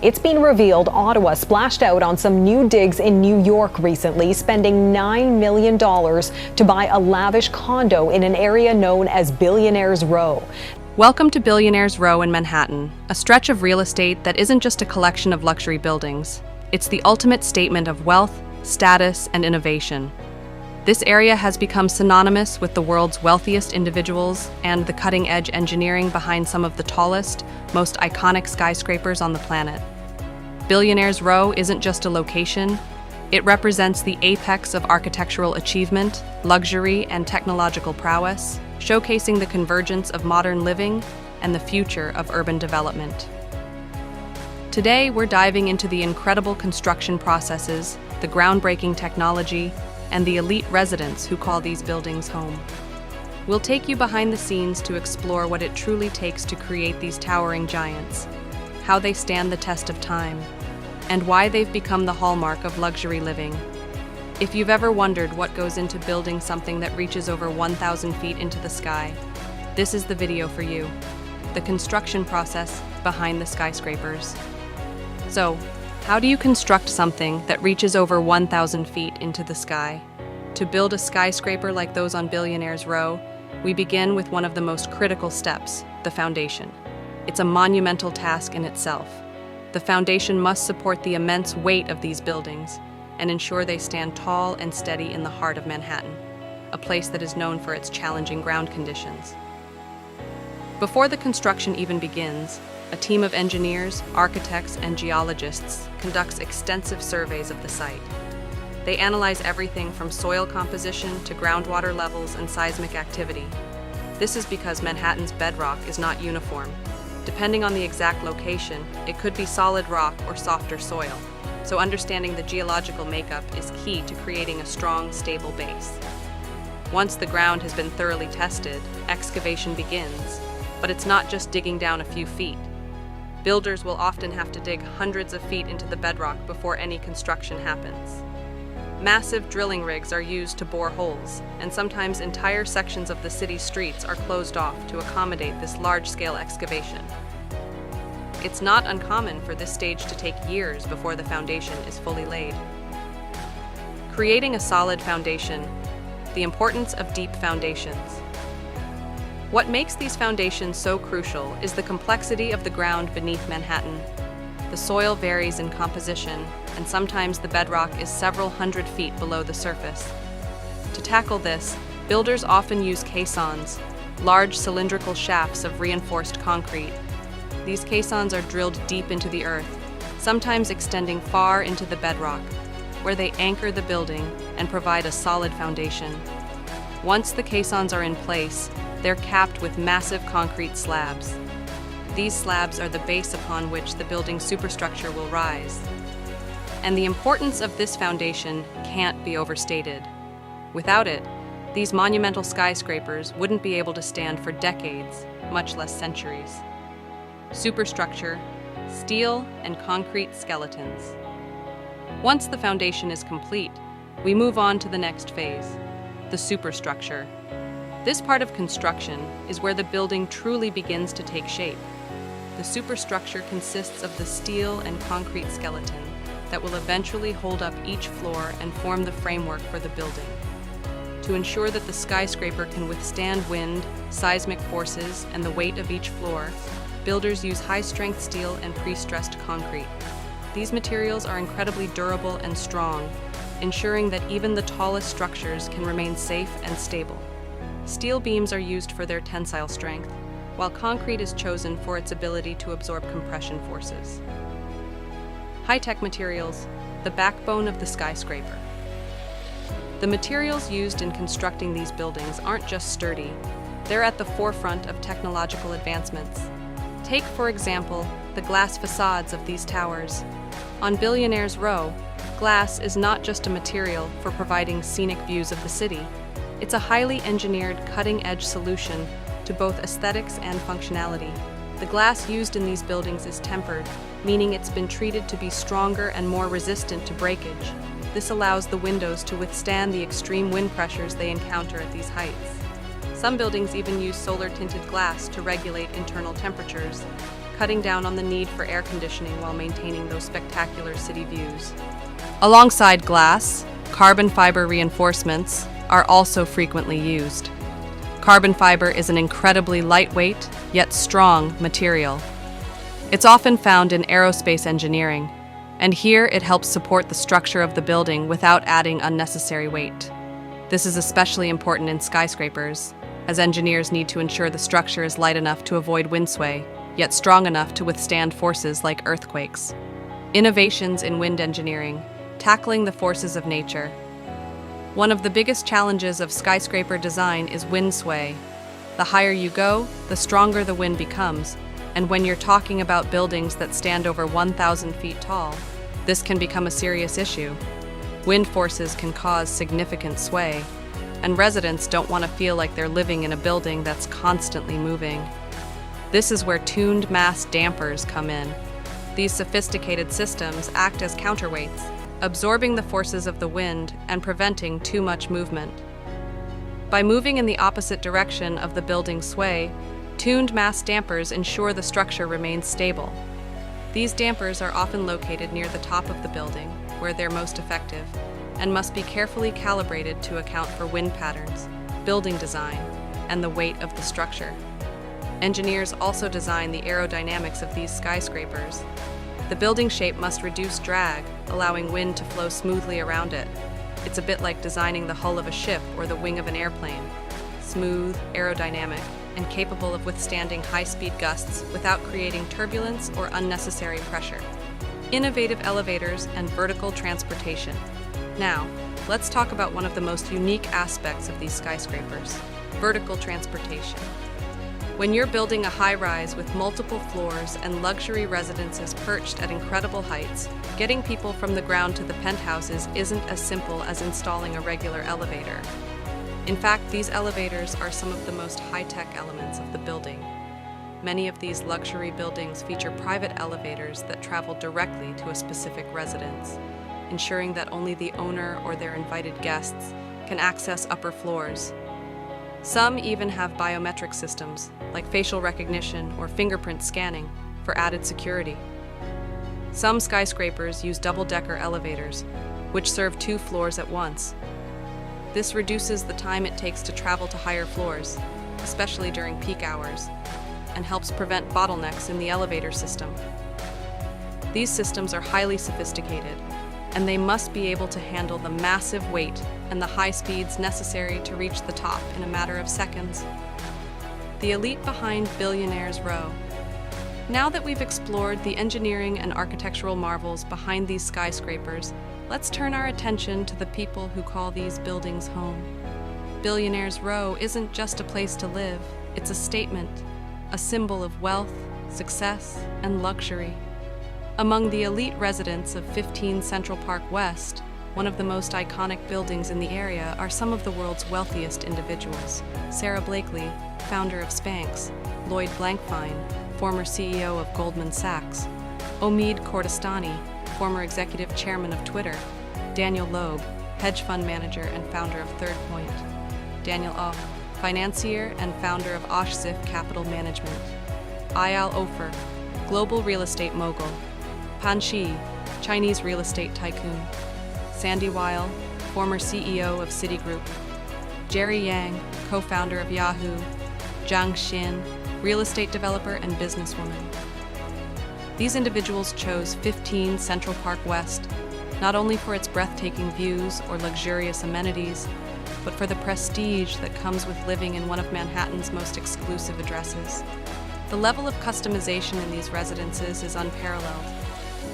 It's been revealed Ottawa splashed out on some new digs in New York recently, spending $9 million to buy a lavish condo in an area known as Billionaires Row. Welcome to Billionaires Row in Manhattan, a stretch of real estate that isn't just a collection of luxury buildings. It's the ultimate statement of wealth, status, and innovation. This area has become synonymous with the world's wealthiest individuals and the cutting-edge engineering behind some of the tallest, most iconic skyscrapers on the planet. Billionaires Row isn't just a location, it represents the apex of architectural achievement, luxury, and technological prowess, showcasing the convergence of modern living and the future of urban development. Today, we're diving into the incredible construction processes, the groundbreaking technology, and the elite residents who call these buildings home. We'll take you behind the scenes to explore what it truly takes to create these towering giants, how they stand the test of time, and why they've become the hallmark of luxury living. If you've ever wondered what goes into building something that reaches over 1,000 feet into the sky, this is the video for you. The construction process behind the skyscrapers. So, how do you construct something that reaches over 1,000 feet into the sky? To build a skyscraper like those on Billionaires Row, we begin with one of the most critical steps, the foundation. It's a monumental task in itself. The foundation must support the immense weight of these buildings and ensure they stand tall and steady in the heart of Manhattan, a place that is known for its challenging ground conditions. Before the construction even begins, a team of engineers, architects, and geologists conducts extensive surveys of the site. They analyze everything from soil composition to groundwater levels and seismic activity. This is because Manhattan's bedrock is not uniform. Depending on the exact location, it could be solid rock or softer soil, so understanding the geological makeup is key to creating a strong, stable base. Once the ground has been thoroughly tested, excavation begins, but it's not just digging down a few feet. Builders will often have to dig hundreds of feet into the bedrock before any construction happens. Massive drilling rigs are used to bore holes, and sometimes entire sections of the city's streets are closed off to accommodate this large-scale excavation. It's not uncommon for this stage to take years before the foundation is fully laid. Creating a solid foundation, the importance of deep foundations. What makes these foundations so crucial is the complexity of the ground beneath Manhattan. The soil varies in composition, and sometimes the bedrock is several hundred feet below the surface. To tackle this, builders often use caissons, large cylindrical shafts of reinforced concrete. These caissons are drilled deep into the earth, sometimes extending far into the bedrock, where they anchor the building and provide a solid foundation. Once the caissons are in place, they're capped with massive concrete slabs. These slabs are the base upon which the building's superstructure will rise. And the importance of this foundation can't be overstated. Without it, these monumental skyscrapers wouldn't be able to stand for decades, much less centuries. Superstructure, steel and concrete skeletons. Once the foundation is complete, we move on to the next phase, the superstructure. This part of construction is where the building truly begins to take shape. The superstructure consists of the steel and concrete skeleton that will eventually hold up each floor and form the framework for the building. To ensure that the skyscraper can withstand wind, seismic forces, and the weight of each floor, builders use high-strength steel and pre-stressed concrete. These materials are incredibly durable and strong, ensuring that even the tallest structures can remain safe and stable. Steel beams are used for their tensile strength, while concrete is chosen for its ability to absorb compression forces. High-tech materials, the backbone of the skyscraper. The materials used in constructing these buildings aren't just sturdy, they're at the forefront of technological advancements. Take, for example, the glass facades of these towers. On Billionaires Row, glass is not just a material for providing scenic views of the city. It's a highly engineered, cutting-edge solution to both aesthetics and functionality. The glass used in these buildings is tempered, meaning it's been treated to be stronger and more resistant to breakage. This allows the windows to withstand the extreme wind pressures they encounter at these heights. Some buildings even use solar-tinted glass to regulate internal temperatures, cutting down on the need for air conditioning while maintaining those spectacular city views. Alongside glass, carbon fiber reinforcements are also frequently used. Carbon fiber is an incredibly lightweight, yet strong material. It's often found in aerospace engineering, and here it helps support the structure of the building without adding unnecessary weight. This is especially important in skyscrapers, as engineers need to ensure the structure is light enough to avoid wind sway, yet strong enough to withstand forces like earthquakes. Innovations in wind engineering, tackling the forces of nature. One of the biggest challenges of skyscraper design is wind sway. The higher you go, the stronger the wind becomes, and when you're talking about buildings that stand over 1,000 feet tall, this can become a serious issue. Wind forces can cause significant sway, and residents don't want to feel like they're living in a building that's constantly moving. This is where tuned mass dampers come in. These sophisticated systems act as counterweights, absorbing the forces of the wind and preventing too much movement. By moving in the opposite direction of the building's sway, tuned mass dampers ensure the structure remains stable. These dampers are often located near the top of the building, where they're most effective, and must be carefully calibrated to account for wind patterns, building design, and the weight of the structure. Engineers also design the aerodynamics of these skyscrapers. The building shape must reduce drag, allowing wind to flow smoothly around it. It's a bit like designing the hull of a ship or the wing of an airplane. Smooth, aerodynamic, and capable of withstanding high-speed gusts without creating turbulence or unnecessary pressure. Innovative elevators and vertical transportation. Now, let's talk about one of the most unique aspects of these skyscrapers: vertical transportation. When you're building a high-rise with multiple floors and luxury residences perched at incredible heights, getting people from the ground to the penthouses isn't as simple as installing a regular elevator. In fact, these elevators are some of the most high-tech elements of the building. Many of these luxury buildings feature private elevators that travel directly to a specific residence, ensuring that only the owner or their invited guests can access upper floors. Some even have biometric systems, like facial recognition or fingerprint scanning, for added security. Some skyscrapers use double-decker elevators, which serve 2 floors at once. This reduces the time it takes to travel to higher floors, especially during peak hours, and helps prevent bottlenecks in the elevator system. These systems are highly sophisticated, and they must be able to handle the massive weight and the high speeds necessary to reach the top in a matter of seconds. The elite behind Billionaires Row. Now that we've explored the engineering and architectural marvels behind these skyscrapers, let's turn our attention to the people who call these buildings home. Billionaires Row isn't just a place to live, it's a statement, a symbol of wealth, success, and luxury. Among the elite residents of 15 Central Park West, one of the most iconic buildings in the area, are some of the world's wealthiest individuals. Sarah Blakely, founder of Spanx; Lloyd Blankfein, former CEO of Goldman Sachs; Omid Kordestani, former executive chairman of Twitter; Daniel Loeb, hedge fund manager and founder of Third Point; Daniel Oh, financier and founder of Oshsif Capital Management; Eyal Ofer, global real estate mogul; Pan Shi, Chinese real estate tycoon; Sandy Weil, former CEO of Citigroup; Jerry Yang, co-founder of Yahoo; Zhang Xin, real estate developer and businesswoman. These individuals chose 15 Central Park West, not only for its breathtaking views or luxurious amenities, but for the prestige that comes with living in one of Manhattan's most exclusive addresses. The level of customization in these residences is unparalleled.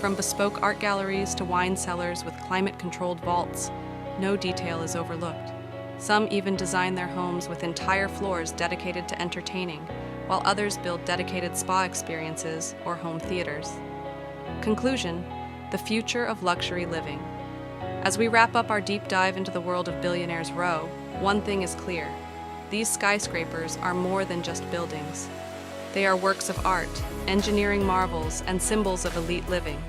From bespoke art galleries to wine cellars with climate-controlled vaults, no detail is overlooked. Some even design their homes with entire floors dedicated to entertaining, while others build dedicated spa experiences or home theaters. Conclusion: the future of luxury living. As we wrap up our deep dive into the world of Billionaires Row, one thing is clear: these skyscrapers are more than just buildings. They are works of art, engineering marvels, and symbols of elite living.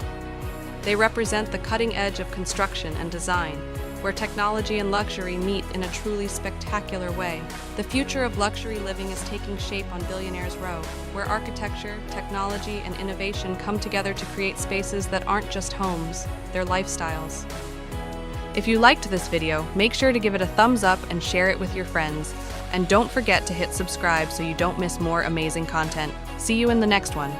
They represent the cutting edge of construction and design, where technology and luxury meet in a truly spectacular way. The future of luxury living is taking shape on Billionaires Row, where architecture, technology, and innovation come together to create spaces that aren't just homes, they're lifestyles. If you liked this video, make sure to give it a thumbs up and share it with your friends. And don't forget to hit subscribe so you don't miss more amazing content. See you in the next one.